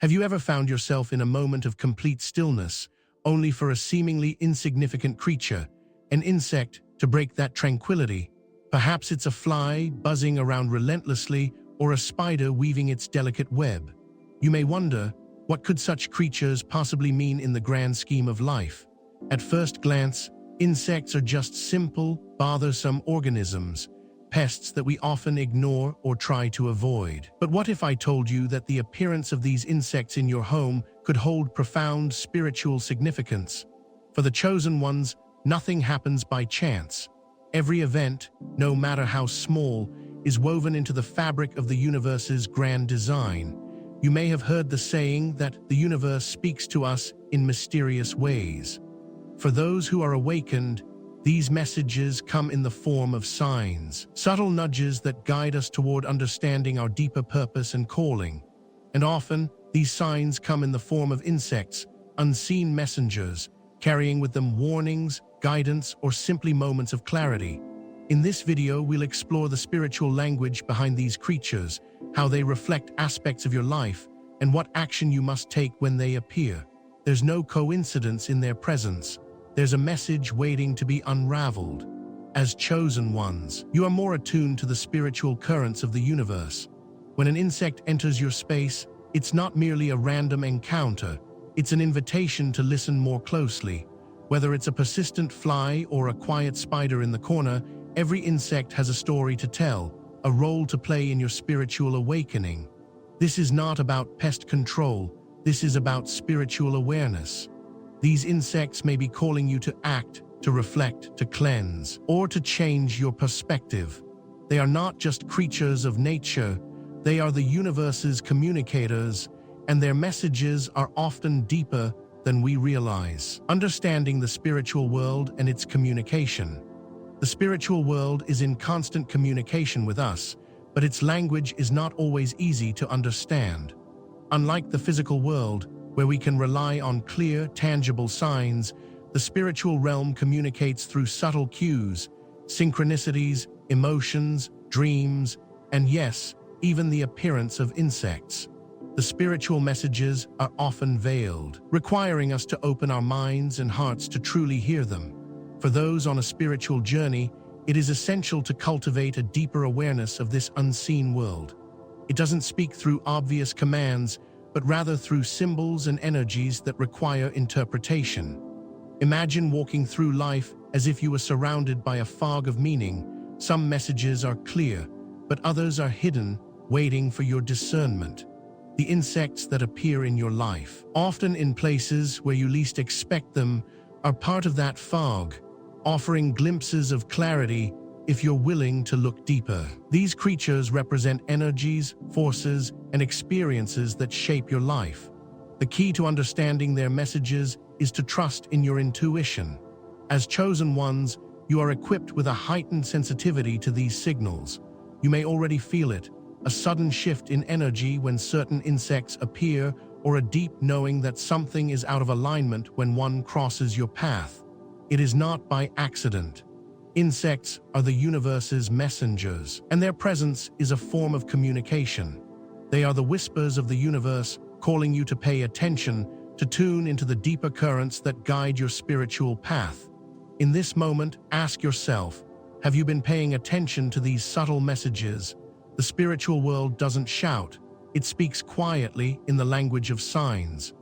Have you ever found yourself in a moment of complete stillness, only for a seemingly insignificant creature, an insect, to break that tranquility? Perhaps it's a fly buzzing around relentlessly or a spider weaving its delicate web. You may wonder, what could such creatures possibly mean in the grand scheme of life? At first glance, insects are just simple, bothersome organisms, pests that we often ignore or try to avoid. But what if I told you that the appearance of these insects in your home could hold profound spiritual significance? For the chosen ones, nothing happens by chance. Every event, no matter how small, is woven into the fabric of the universe's grand design. You may have heard the saying that the universe speaks to us in mysterious ways. For those who are awakened, these messages come in the form of signs, subtle nudges that guide us toward understanding our deeper purpose and calling. And often, these signs come in the form of insects, unseen messengers, carrying with them warnings, guidance, or simply moments of clarity. In this video, we'll explore the spiritual language behind these creatures, how they reflect aspects of your life, and what action you must take when they appear. There's no coincidence in their presence. There's a message waiting to be unraveled. As chosen ones, you are more attuned to the spiritual currents of the universe. When an insect enters your space, it's not merely a random encounter. It's an invitation to listen more closely. Whether it's a persistent fly or a quiet spider in the corner, every insect has a story to tell, a role to play in your spiritual awakening. This is not about pest control. This is about spiritual awareness. These insects may be calling you to act, to reflect, to cleanse, or to change your perspective. They are not just creatures of nature. They are the universe's communicators, and their messages are often deeper than we realize. Understanding the spiritual world and its communication. The spiritual world is in constant communication with us, but its language is not always easy to understand. Unlike the physical world, where we can rely on clear, tangible signs, the spiritual realm communicates through subtle cues, synchronicities, emotions, dreams, and yes, even the appearance of insects. The spiritual messages are often veiled, requiring us to open our minds and hearts to truly hear them. For those on a spiritual journey, it is essential to cultivate a deeper awareness of this unseen world. It doesn't speak through obvious commands, but rather through symbols and energies that require interpretation. Imagine walking through life as if you were surrounded by a fog of meaning. Some messages are clear, but others are hidden, waiting for your discernment. The insects that appear in your life, often in places where you least expect them, are part of that fog, offering glimpses of clarity if you're willing to look deeper. These creatures represent energies, forces, and experiences that shape your life. The key to understanding their messages is to trust in your intuition. As chosen ones, you are equipped with a heightened sensitivity to these signals. You may already feel it, a sudden shift in energy when certain insects appear, or a deep knowing that something is out of alignment when one crosses your path. It is not by accident. Insects are the universe's messengers, and their presence is a form of communication. They are the whispers of the universe, calling you to pay attention, to tune into the deeper currents that guide your spiritual path. In this moment, ask yourself, have you been paying attention to these subtle messages? The spiritual world doesn't shout. It speaks quietly in the language of signs.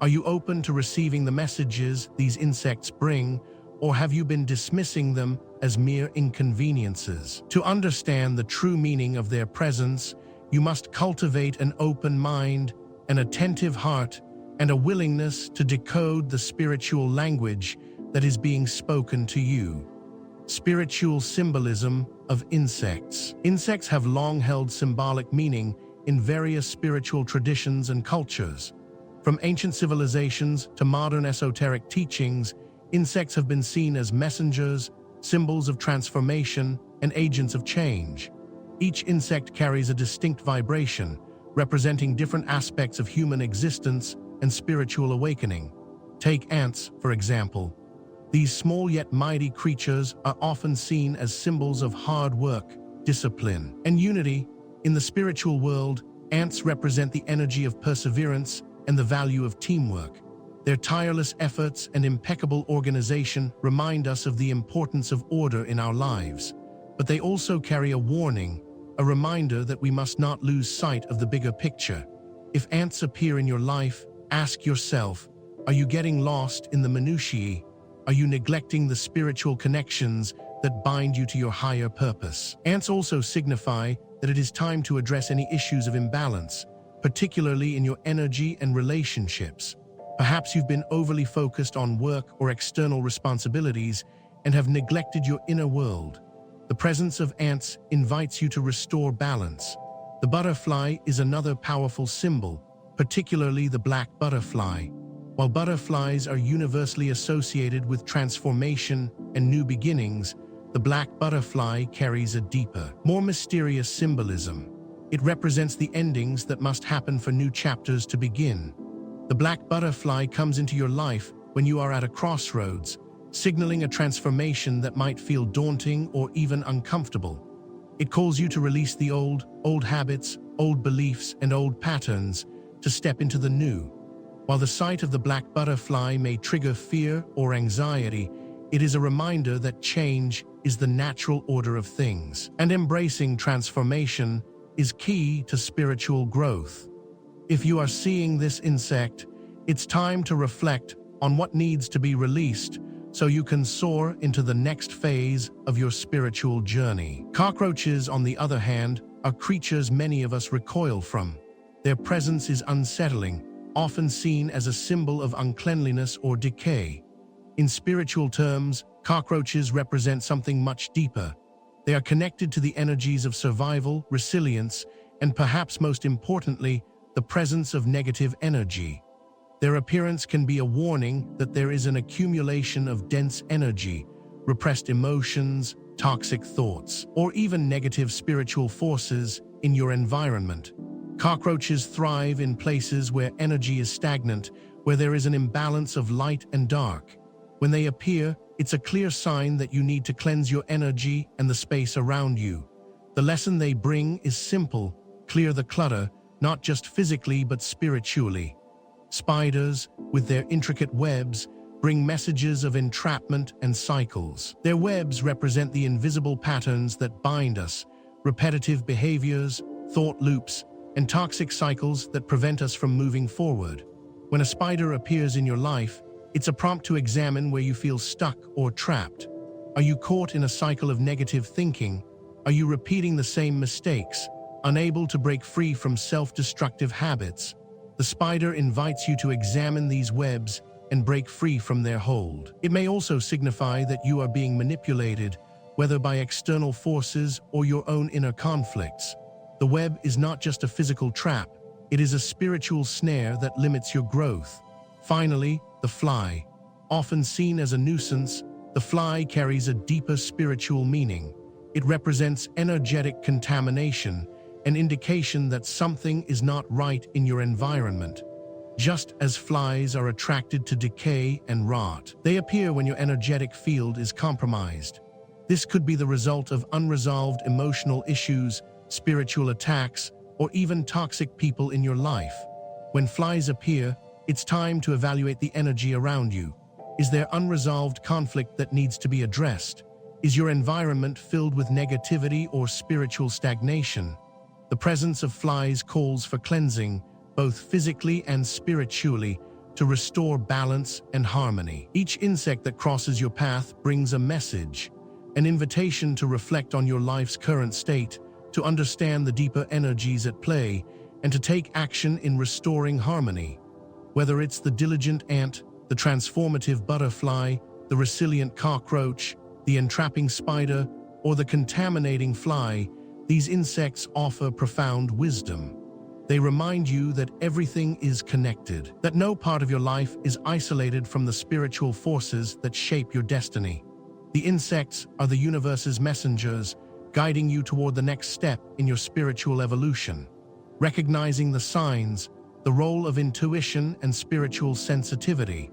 Are you open to receiving the messages these insects bring, or have you been dismissing them as mere inconveniences? To understand the true meaning of their presence, you must cultivate an open mind, an attentive heart, and a willingness to decode the spiritual language that is being spoken to you. Spiritual symbolism of insects. Insects have long held symbolic meaning in various spiritual traditions and cultures. From ancient civilizations to modern esoteric teachings, insects have been seen as messengers, symbols of transformation, and agents of change. Each insect carries a distinct vibration, representing different aspects of human existence and spiritual awakening. Take ants, for example. These small yet mighty creatures are often seen as symbols of hard work, discipline, and unity. In the spiritual world, Ants represent the energy of perseverance and the value of teamwork. Their tireless efforts and impeccable organization remind us of the importance of order in our lives. But they also carry a warning, a reminder that we must not lose sight of the bigger picture. If ants appear in your life, ask yourself, are you getting lost in the minutiae? Are you neglecting the spiritual connections that bind you to your higher purpose? Ants also signify that it is time to address any issues of imbalance, particularly in your energy and relationships. Perhaps you've been overly focused on work or external responsibilities and have neglected your inner world. The presence of ants invites you to restore balance. The butterfly is another powerful symbol, particularly the black butterfly. While butterflies are universally associated with transformation and new beginnings, the black butterfly carries a deeper, more mysterious symbolism. It represents the endings that must happen for new chapters to begin. The black butterfly comes into your life when you are at a crossroads, signaling a transformation that might feel daunting or even uncomfortable. It calls you to release the old habits, old beliefs, and old patterns to step into the new. While the sight of the black butterfly may trigger fear or anxiety, it is a reminder that change is the natural order of things, and embracing transformation is key to spiritual growth. If you are seeing this insect, it's time to reflect on what needs to be released so you can soar into the next phase of your spiritual journey. Cockroaches, on the other hand, are creatures many of us recoil from. Their presence is unsettling, often seen as a symbol of uncleanliness or decay. In spiritual terms, cockroaches represent something much deeper. They are connected to the energies of survival, resilience, and perhaps most importantly, the presence of negative energy. Their appearance can be a warning that there is an accumulation of dense energy, repressed emotions, toxic thoughts, or even negative spiritual forces in your environment. Cockroaches thrive in places where energy is stagnant, where there is an imbalance of light and dark. When they appear, it's a clear sign that you need to cleanse your energy and the space around you. The lesson they bring is simple: clear the clutter, not just physically but spiritually. Spiders, with their intricate webs, bring messages of entrapment and cycles. Their webs represent the invisible patterns that bind us, repetitive behaviors, thought loops, and toxic cycles that prevent us from moving forward. When a spider appears in your life, it's a prompt to examine where you feel stuck or trapped. Are you caught in a cycle of negative thinking? Are you repeating the same mistakes, unable to break free from self-destructive habits? The spider invites you to examine these webs and break free from their hold. It may also signify that you are being manipulated, whether by external forces or your own inner conflicts. The web is not just a physical trap, it is a spiritual snare that limits your growth. Finally, the fly. Often seen as a nuisance, the fly carries a deeper spiritual meaning. It represents energetic contamination, an indication that something is not right in your environment. Just as flies are attracted to decay and rot, they appear when your energetic field is compromised. This could be the result of unresolved emotional issues, spiritual attacks, or even toxic people in your life. When flies appear, it's time to evaluate the energy around you. Is there unresolved conflict that needs to be addressed? Is your environment filled with negativity or spiritual stagnation? The presence of flies calls for cleansing, both physically and spiritually, to restore balance and harmony. Each insect that crosses your path brings a message, an invitation to reflect on your life's current state, to understand the deeper energies at play, and to take action in restoring harmony. Whether it's the diligent ant, the transformative butterfly, the resilient cockroach, the entrapping spider, or the contaminating fly, these insects offer profound wisdom. They remind you that everything is connected, that no part of your life is isolated from the spiritual forces that shape your destiny. The insects are the universe's messengers, guiding you toward the next step in your spiritual evolution. Recognizing the signs, the role of intuition and spiritual sensitivity.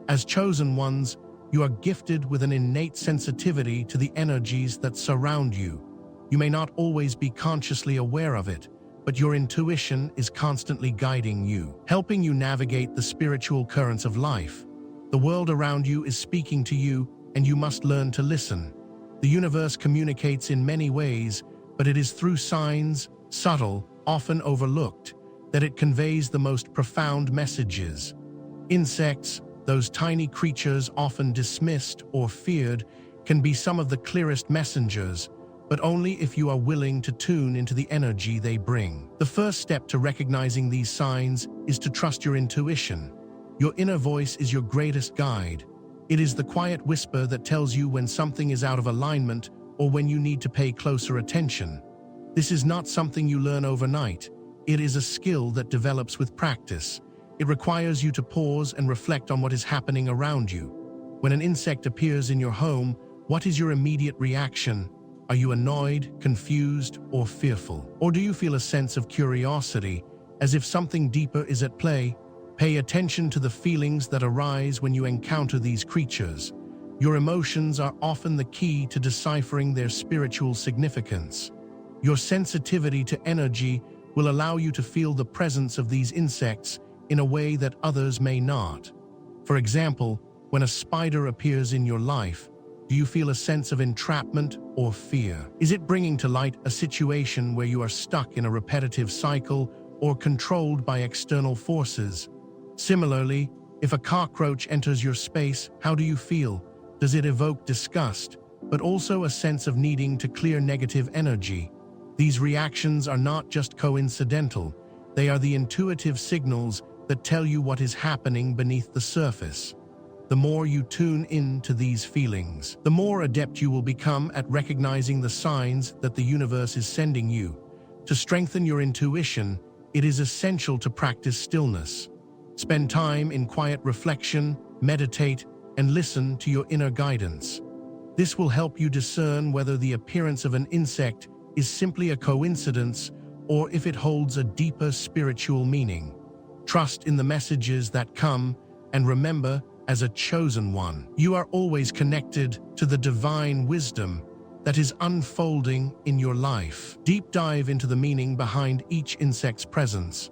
As chosen ones, you are gifted with an innate sensitivity to the energies that surround you. You may not always be consciously aware of it, but your intuition is constantly guiding you, helping you navigate the spiritual currents of life. The world around you is speaking to you, and you must learn to listen. The universe communicates in many ways, but it is through signs, subtle, often overlooked, that it conveys the most profound messages. Insects, those tiny creatures often dismissed or feared, can be some of the clearest messengers, but only if you are willing to tune into the energy they bring. The first step to recognizing these signs is to trust your intuition. Your inner voice is your greatest guide. It is the quiet whisper that tells you when something is out of alignment or when you need to pay closer attention. This is not something you learn overnight. It is a skill that develops with practice. It requires you to pause and reflect on what is happening around you. When an insect appears in your home, what is your immediate reaction? Are you annoyed, confused, or fearful? Or do you feel a sense of curiosity, as if something deeper is at play? Pay attention to the feelings that arise when you encounter these creatures. Your emotions are often the key to deciphering their spiritual significance. Your sensitivity to energy will allow you to feel the presence of these insects in a way that others may not. For example, when a spider appears in your life, do you feel a sense of entrapment or fear? Is it bringing to light a situation where you are stuck in a repetitive cycle or controlled by external forces? Similarly, if a cockroach enters your space, how do you feel? Does it evoke disgust, but also a sense of needing to clear negative energy? These reactions are not just coincidental. They are the intuitive signals that tell you what is happening beneath the surface. The more you tune in to these feelings, the more adept you will become at recognizing the signs that the universe is sending you. To strengthen your intuition, it is essential to practice stillness. Spend time in quiet reflection, meditate, and listen to your inner guidance. This will help you discern whether the appearance of an insect is simply a coincidence or if it holds a deeper spiritual meaning. Trust in the messages that come, and remember, as a chosen one, you are always connected to the divine wisdom that is unfolding in your life. Deep dive into the meaning behind each insect's presence.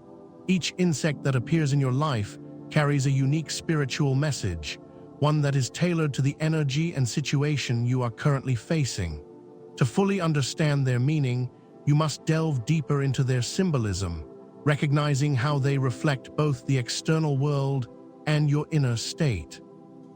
Each insect that appears in your life carries a unique spiritual message, one that is tailored to the energy and situation you are currently facing. To fully understand their meaning, you must delve deeper into their symbolism, recognizing how they reflect both the external world and your inner state.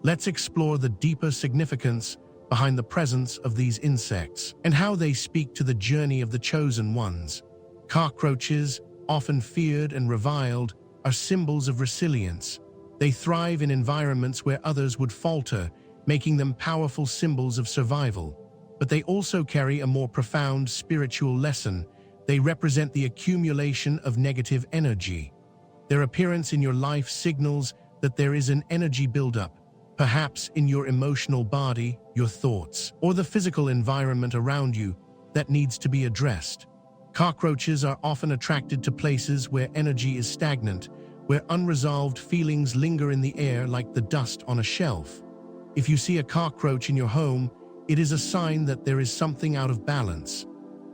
Let's explore the deeper significance behind the presence of these insects and how they speak to the journey of the chosen ones. Cockroaches, often feared and reviled, are symbols of resilience. They thrive in environments where others would falter, making them powerful symbols of survival. But they also carry a more profound spiritual lesson. They represent the accumulation of negative energy. Their appearance in your life signals that there is an energy buildup, perhaps in your emotional body, your thoughts, or the physical environment around you that needs to be addressed. Cockroaches are often attracted to places where energy is stagnant, where unresolved feelings linger in the air like the dust on a shelf. If you see a cockroach in your home, it is a sign that there is something out of balance.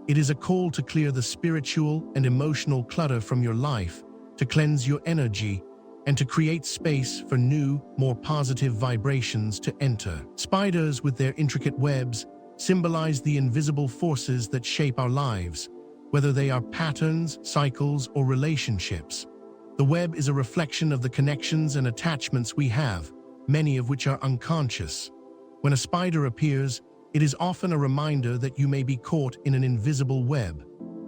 It is a call to clear the spiritual and emotional clutter from your life, to cleanse your energy, and to create space for new, more positive vibrations to enter. Spiders, with their intricate webs, symbolize the invisible forces that shape our lives, whether they are patterns, cycles, or relationships. The web is a reflection of the connections and attachments we have, many of which are unconscious. When a spider appears, it is often a reminder that you may be caught in an invisible web,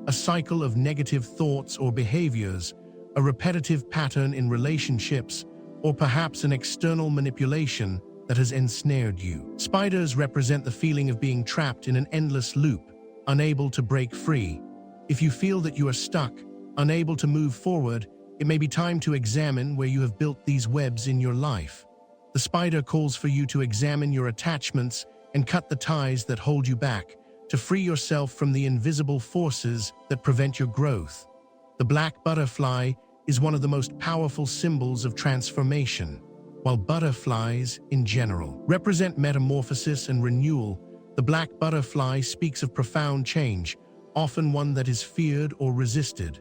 a cycle of negative thoughts or behaviors, a repetitive pattern in relationships, or perhaps an external manipulation that has ensnared you. Spiders represent the feeling of being trapped in an endless loop, unable to break free. If you feel that you are stuck, unable to move forward, it may be time to examine where you have built these webs in your life. The spider calls for you to examine your attachments and cut the ties that hold you back, to free yourself from the invisible forces that prevent your growth. The black butterfly is one of the most powerful symbols of transformation. While butterflies, in general, represent metamorphosis and renewal, the black butterfly speaks of profound change, often one that is feared or resisted.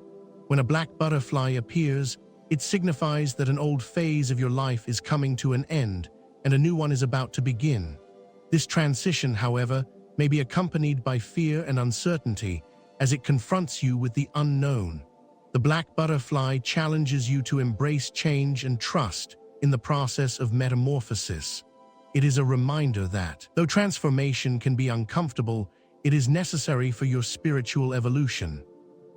When a black butterfly appears, it signifies that an old phase of your life is coming to an end and a new one is about to begin. This transition, however, may be accompanied by fear and uncertainty as it confronts you with the unknown. The black butterfly challenges you to embrace change and trust in the process of metamorphosis. It is a reminder that, though transformation can be uncomfortable, it is necessary for your spiritual evolution.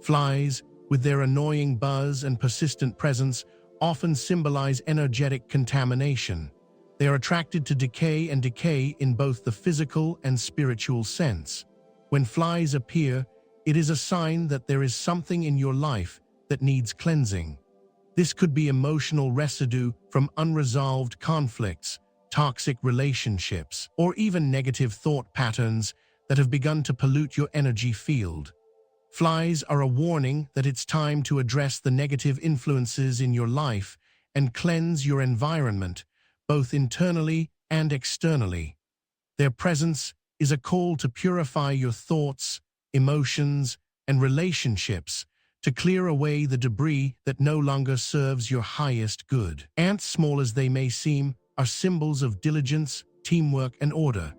Flies, with their annoying buzz and persistent presence, often symbolize energetic contamination. They are attracted to decay and decay in both the physical and spiritual sense. When flies appear, it is a sign that there is something in your life that needs cleansing. This could be emotional residue from unresolved conflicts, toxic relationships, or even negative thought patterns that have begun to pollute your energy field. Flies are a warning that it's time to address the negative influences in your life and cleanse your environment, both internally and externally. Their presence is a call to purify your thoughts, emotions, and relationships, to clear away the debris that no longer serves your highest good. Ants, small as they may seem, are symbols of diligence, teamwork, and order.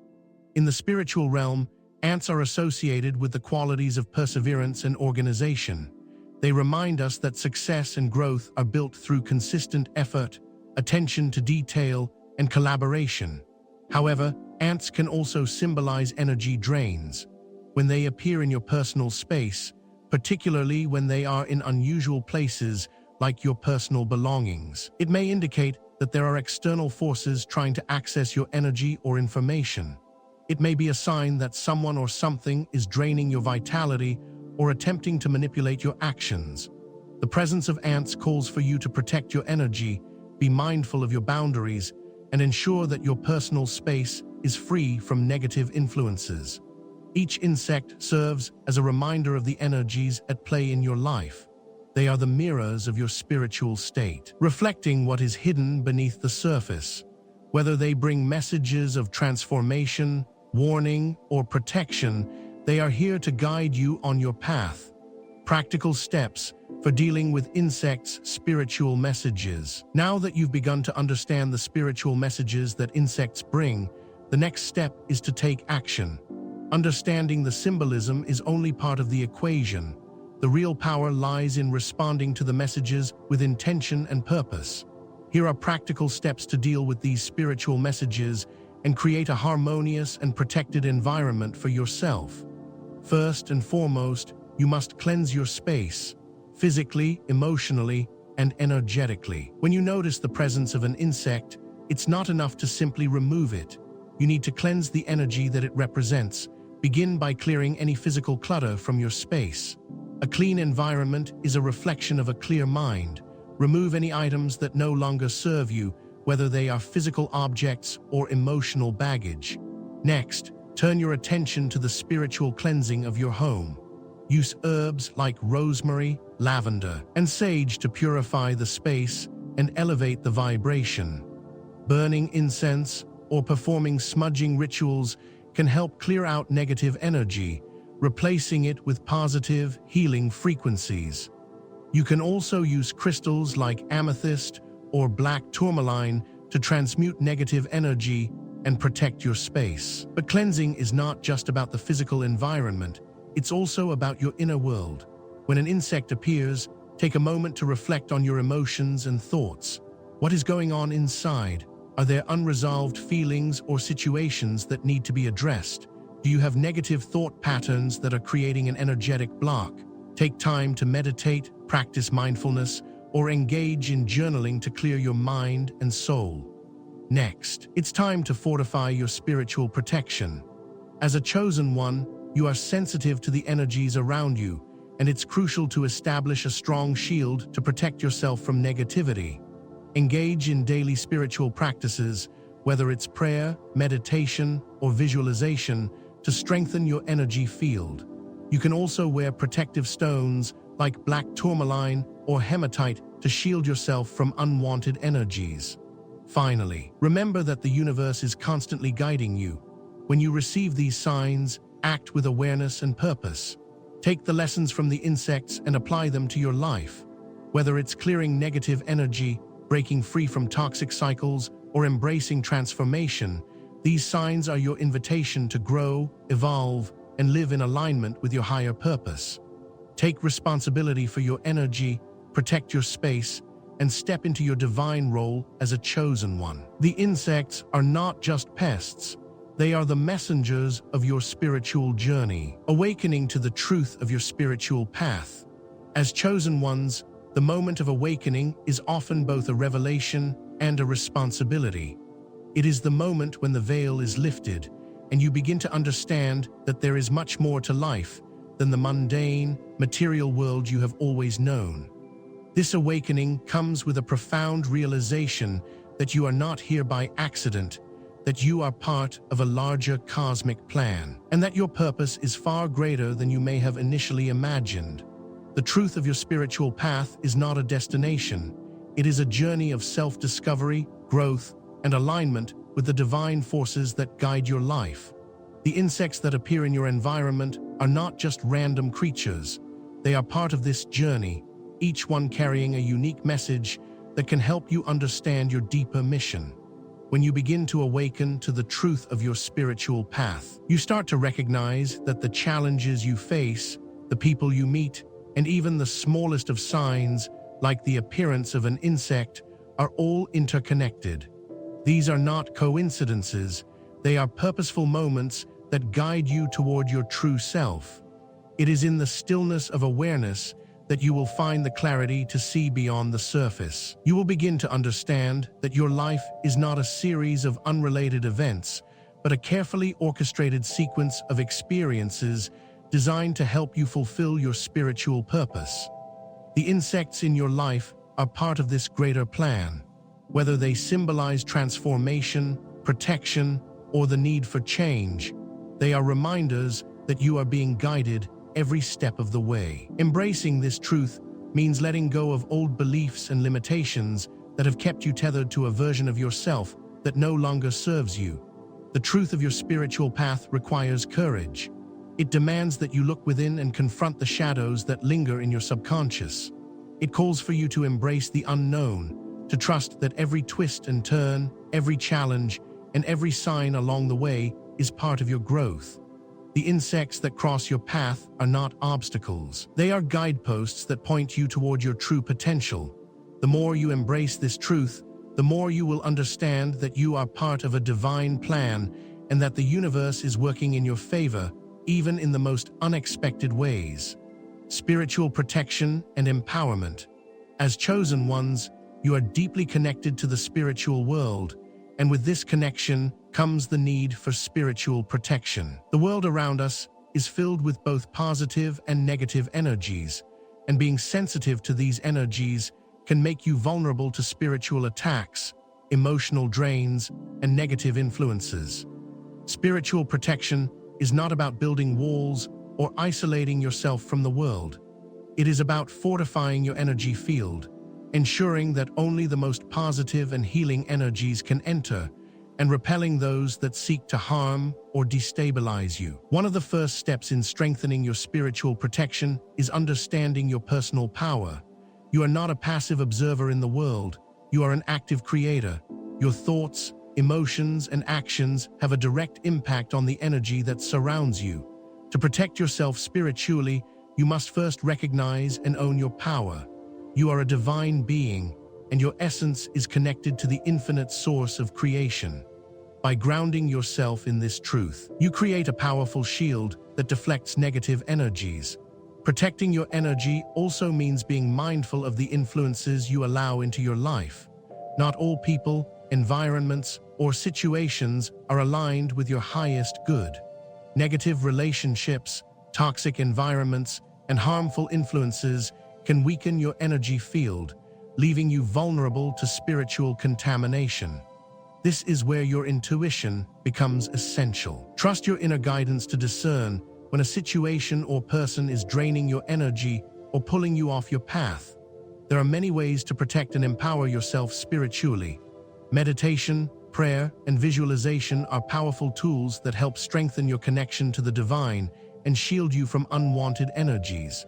In the spiritual realm, ants are associated with the qualities of perseverance and organization. They remind us that success and growth are built through consistent effort, attention to detail, and collaboration. However, ants can also symbolize energy drains. When they appear in your personal space, particularly when they are in unusual places like your personal belongings, it may indicate that there are external forces trying to access your energy or information. It may be a sign that someone or something is draining your vitality or attempting to manipulate your actions. The presence of ants calls for you to protect your energy, be mindful of your boundaries, and ensure that your personal space is free from negative influences. Each insect serves as a reminder of the energies at play in your life. They are the mirrors of your spiritual state, reflecting what is hidden beneath the surface. Whether they bring messages of transformation, warning, or protection, they are here to guide you on your path. Practical steps for dealing with insects' spiritual messages. Now that you've begun to understand the spiritual messages that insects bring, the next step is to take action. Understanding the symbolism is only part of the equation. The real power lies in responding to the messages with intention and purpose. Here are practical steps to deal with these spiritual messages and create a harmonious and protected environment for yourself. First and foremost, you must cleanse your space, physically, emotionally, and energetically. When you notice the presence of an insect, it's not enough to simply remove it. You need to cleanse the energy that it represents. Begin by clearing any physical clutter from your space. A clean environment is a reflection of a clear mind. Remove any items that no longer serve you, whether they are physical objects or emotional baggage. Next, turn your attention to the spiritual cleansing of your home. Use herbs like rosemary, lavender, and sage to purify the space and elevate the vibration. Burning incense or performing smudging rituals can help clear out negative energy, replacing it with positive, healing frequencies. You can also use crystals like amethyst or black tourmaline to transmute negative energy and protect your space. But cleansing is not just about the physical environment, it's also about your inner world. When an insect appears, take a moment to reflect on your emotions and thoughts. What is going on inside? Are there unresolved feelings or situations that need to be addressed? Do you have negative thought patterns that are creating an energetic block? Take time to meditate, practice mindfulness, or engage in journaling to clear your mind and soul. Next, it's time to fortify your spiritual protection. As a chosen one, you are sensitive to the energies around you, and it's crucial to establish a strong shield to protect yourself from negativity. Engage in daily spiritual practices, whether it's prayer, meditation, or visualization, to strengthen your energy field. You can also wear protective stones like black tourmaline or hematite to shield yourself from unwanted energies. Finally, remember that the universe is constantly guiding you. When you receive these signs, act with awareness and purpose. Take the lessons from the insects and apply them to your life. Whether it's clearing negative energy, breaking free from toxic cycles, or embracing transformation, these signs are your invitation to grow, evolve, and live in alignment with your higher purpose. Take responsibility for your energy, protect your space, and step into your divine role as a chosen one. The insects are not just pests. They are the messengers of your spiritual journey, awakening to the truth of your spiritual path. As chosen ones, the moment of awakening is often both a revelation and a responsibility. It is the moment when the veil is lifted and you begin to understand that there is much more to life than the mundane, material world you have always known. This awakening comes with a profound realization that you are not here by accident, that you are part of a larger cosmic plan, and that your purpose is far greater than you may have initially imagined. The truth of your spiritual path is not a destination. It is a journey of self-discovery, growth, and alignment with the divine forces that guide your life. The insects that appear in your environment are not just random creatures. They are part of this journey, each one carrying a unique message that can help you understand your deeper mission. When you begin to awaken to the truth of your spiritual path, you start to recognize that the challenges you face, the people you meet, and even the smallest of signs, like the appearance of an insect, are all interconnected. These are not coincidences. They are purposeful moments that guide you toward your true self. It is in the stillness of awareness that you will find the clarity to see beyond the surface. You will begin to understand that your life is not a series of unrelated events, but a carefully orchestrated sequence of experiences designed to help you fulfill your spiritual purpose. The insects in your life are part of this greater plan. Whether they symbolize transformation, protection, or the need for change, they are reminders that you are being guided every step of the way. Embracing this truth means letting go of old beliefs and limitations that have kept you tethered to a version of yourself that no longer serves you. The truth of your spiritual path requires courage. It demands that you look within and confront the shadows that linger in your subconscious. It calls for you to embrace the unknown, to trust that every twist and turn, every challenge, and every sign along the way is part of your growth. The insects that cross your path are not obstacles. They are guideposts that point you toward your true potential. The more you embrace this truth, the more you will understand that you are part of a divine plan and that the universe is working in your favor, even in the most unexpected ways. Spiritual protection and empowerment. As chosen ones, you are deeply connected to the spiritual world, and with this connection comes the need for spiritual protection. The world around us is filled with both positive and negative energies, and being sensitive to these energies can make you vulnerable to spiritual attacks, emotional drains, and negative influences. Spiritual protection is not about building walls or isolating yourself from the world. It is about fortifying your energy field, ensuring that only the most positive and healing energies can enter, and repelling those that seek to harm or destabilize you. One of the first steps in strengthening your spiritual protection is understanding your personal power. You are not a passive observer in the world. You are an active creator. Your thoughts, emotions, and actions have a direct impact on the energy that surrounds you. To protect yourself spiritually, you must first recognize and own your power. You are a divine being, and your essence is connected to the infinite source of creation. By grounding yourself in this truth, you create a powerful shield that deflects negative energies. Protecting your energy also means being mindful of the influences you allow into your life. Not all people, environments, or situations are aligned with your highest good. Negative relationships, toxic environments, and harmful influences can weaken your energy field, leaving you vulnerable to spiritual contamination. This is where your intuition becomes essential. Trust your inner guidance to discern when a situation or person is draining your energy or pulling you off your path. There are many ways to protect and empower yourself spiritually. Meditation, prayer, and visualization are powerful tools that help strengthen your connection to the divine and shield you from unwanted energies.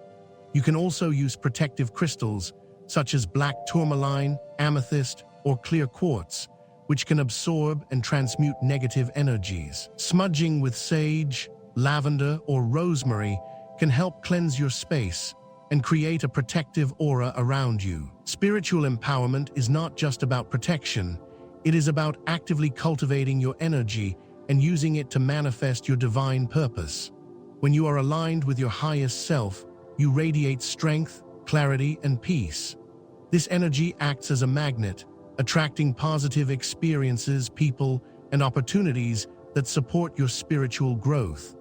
You can also use protective crystals, such as black tourmaline, amethyst, or clear quartz, which can absorb and transmute negative energies. Smudging with sage, lavender, or rosemary can help cleanse your space and create a protective aura around you. Spiritual empowerment is not just about protection, it is about actively cultivating your energy and using it to manifest your divine purpose. When you are aligned with your highest self, you radiate strength, clarity, and peace. This energy acts as a magnet, attracting positive experiences, people, and opportunities that support your spiritual growth.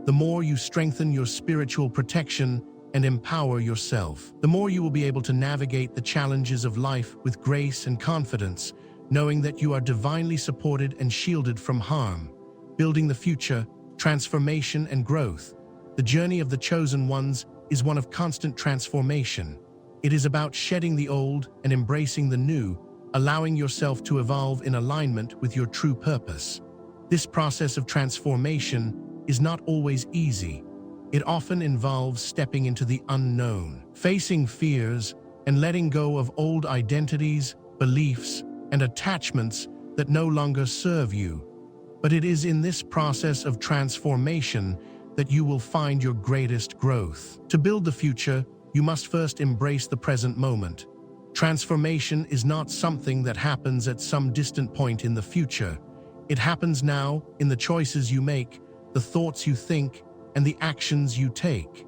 The more you strengthen your spiritual protection and empower yourself, the more you will be able to navigate the challenges of life with grace and confidence, knowing that you are divinely supported and shielded from harm. Building the future, transformation, and growth. The journey of the chosen ones is one of constant transformation. It is about shedding the old and embracing the new, allowing yourself to evolve in alignment with your true purpose. This process of transformation is not always easy. It often involves stepping into the unknown, facing fears, and letting go of old identities, beliefs, and attachments that no longer serve you. But it is in this process of transformation that you will find your greatest growth. To build the future, you must first embrace the present moment. Transformation is not something that happens at some distant point in the future. It happens now in the choices you make, the thoughts you think, and the actions you take.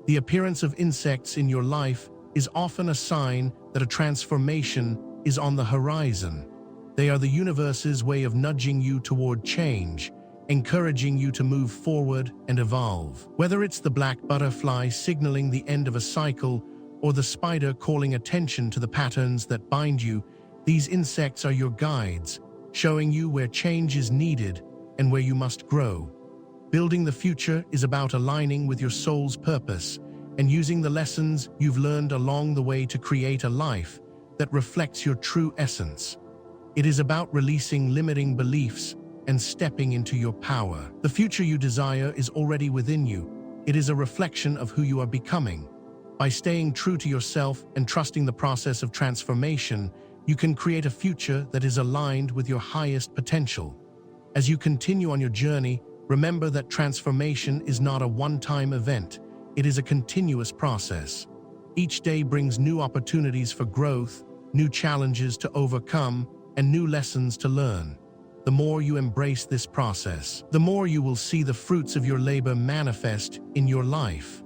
The appearance of insects in your life is often a sign that a transformation is on the horizon. They are the universe's way of nudging you toward change, encouraging you to move forward and evolve. Whether it's the black butterfly signaling the end of a cycle or the spider calling attention to the patterns that bind you, these insects are your guides, showing you where change is needed and where you must grow. Building the future is about aligning with your soul's purpose and using the lessons you've learned along the way to create a life that reflects your true essence. It is about releasing limiting beliefs and stepping into your power. The future you desire is already within you. It is a reflection of who you are becoming. By staying true to yourself and trusting the process of transformation, you can create a future that is aligned with your highest potential. As you continue on your journey, remember that transformation is not a one-time event. It is a continuous process. Each day brings new opportunities for growth, new challenges to overcome, and new lessons to learn. The more you embrace this process, the more you will see the fruits of your labor manifest in your life.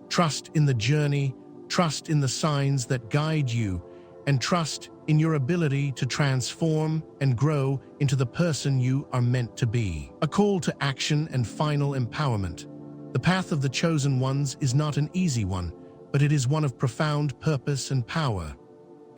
Trust in the journey, trust in the signs that guide you, and trust in your ability to transform and grow into the person you are meant to be. A call to action and final empowerment. The path of the chosen ones is not an easy one, but it is one of profound purpose and power.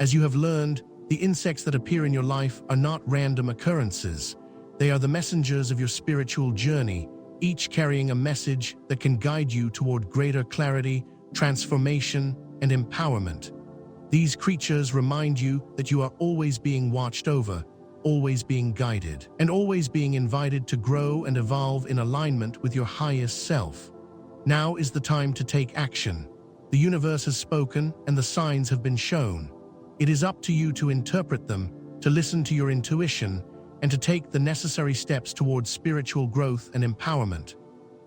As you have learned, the insects that appear in your life are not random occurrences. They are the messengers of your spiritual journey, each carrying a message that can guide you toward greater clarity, transformation, and empowerment. These creatures remind you that you are always being watched over, always being guided, and always being invited to grow and evolve in alignment with your highest self. Now is the time to take action. The universe has spoken and the signs have been shown. It is up to you to interpret them, to listen to your intuition, and to take the necessary steps towards spiritual growth and empowerment.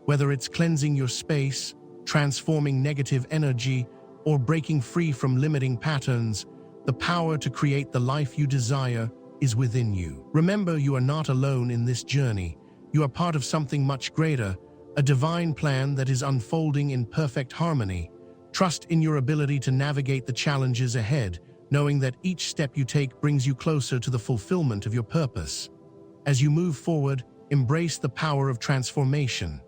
Whether it's cleansing your space, transforming negative energy, or breaking free from limiting patterns, the power to create the life you desire is within you. Remember, you are not alone in this journey. You are part of something much greater, a divine plan that is unfolding in perfect harmony. Trust in your ability to navigate the challenges ahead, knowing that each step you take brings you closer to the fulfillment of your purpose. As you move forward, embrace the power of transformation.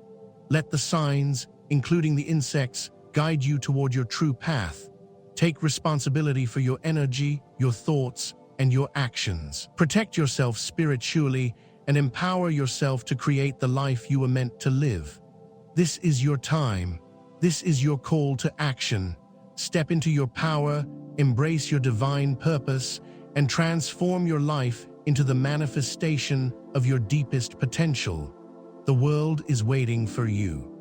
Let the signs, including the insects, guide you toward your true path. Take responsibility for your energy, your thoughts, and your actions. Protect yourself spiritually and empower yourself to create the life you were meant to live. This is your time. This is your call to action. Step into your power, embrace your divine purpose, and transform your life into the manifestation of your deepest potential. The world is waiting for you.